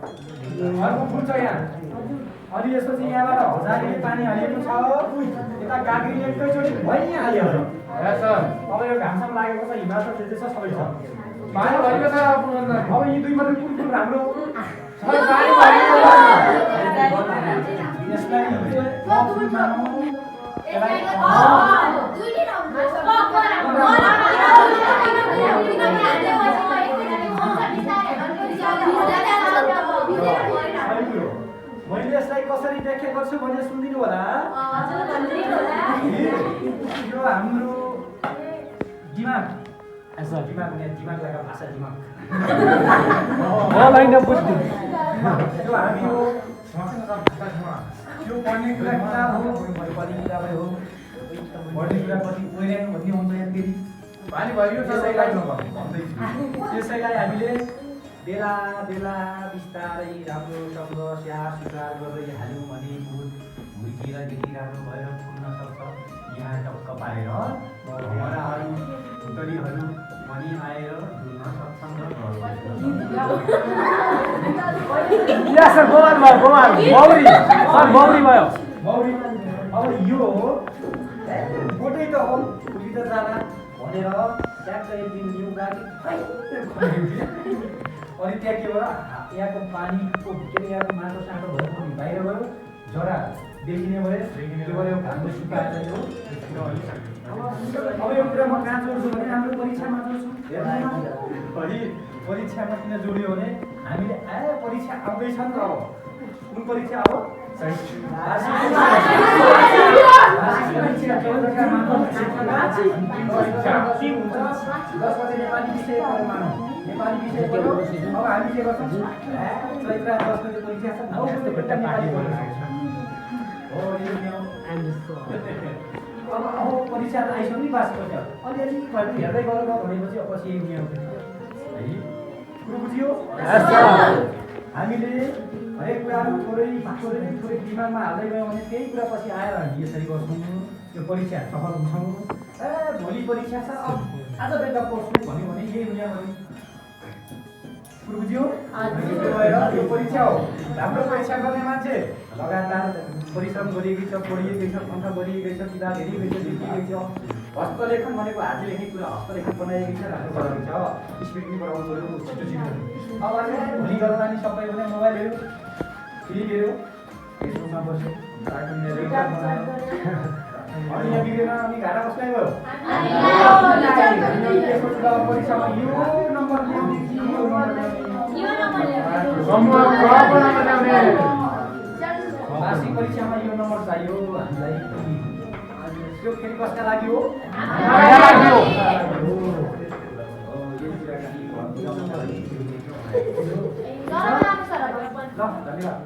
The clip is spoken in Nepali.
अर्को फुल छ यहाँ अनि यसपछि यहाँबाट हजारीले पानी हालिएको छ यता गाग्रीले एकैचोटि भइहाल्यो अब यो घामसम्म लागेको छ हिमालय छ सबै छ पानी भरिएको छ अब यी दुई मात्रै कुन कुन राम्रो पानी भरिएको यसलाई मैले यसलाई कसरी व्याख्या गर्छु भने सुनिदिनु होला यो हाम्रो दिमाग दिमागलाई भाषा दिमाग मलाई नबुझ्नु यो हामी यो यो पढ्ने कुरा किताब हो पढ्ने किताबै हो पढ्ने कुरा कति ओइरान भन्ने हुन्छ यहाँ फेरि पानी भरियो त्यसैलाई हामीले बेला बेला बिस्तारै राम्रोसँग स्याहार सुसार गर्दै हाल्यौँ भने फुल हुर्किएर देखि राम्रो भएर फुल्न सक्छ यहाँ टक्क पाएर भमराहरू भुतरीहरू पनि आएर डुल्न सक्छन् अब यो गोटै त हो उभित्र जाँदा भनेर ट्याक्क एक दिन यो गाडी अनि त्यहाँ के भयो यहाँको पानीको के अरे यहाँको माटो साटो भयो पनि बाहिर गयो जरा देखिने भयो त्यो भयो घामले सुकाएर यो अब यो कुरा म कहाँ जोड्छु भने हाम्रो परीक्षामा जोड्छु अनि परीक्षामा किन जोड्यो भने हामीले परीक्षा आउँदैछ नि त अब कुन परीक्षा हो नेपाली विषय नेपाली विषय अब हामी के गर्छौँ चैत्र 10 गते परीक्षा छ अब परीक्षा त आइसक्यो नि बाँचेको छ अलिअलि हेर्दै गरौँ भनेपछि पछि है कुरो बुझियो हामीले हरेक कुराहरू थोरै दिमागमा हाल्दै गयौँ भने त्यही कुरा पछि आएर हामी यसरी गर्छौँ यो परीक्षा सफल हुन्छौँ भोलि परीक्षा छ आज बेलुका पढ्छु भन्यो भने यही हुने कुरो बुझ्यो यो परीक्षा हो राम्रो परीक्षा गर्ने मान्छे लगातार परिश्रम गरिएकै छ पढिएकै छ पन्था गरिएकै छ किताब हेरिएकै छ लेखिएकै छ हस्तलेखन भनेको हातले लेखेको कुरा हस्तलेखन बनाइएकै छ राम्रो बनाएको छ स्पिड पनि बढाउनु पऱ्यो छिटो अब भोलि गर्दा नि सबै भने मोबाइल हेऱ्यो फिल्म हेऱ्यो फेसबुकमा बस्यो कार्टुन हेरेर बनायो अनि यहाँ बिग्रेन अनि घाटा कसलाई भयो परीक्षामा यो नम्बर ल्याउने कि यो नम्बर ल्याउने वार्षिक परीक्षामा यो नम्बर चाहियो हामीलाई त्यो फेरि कसका लागि हो धन्यवाद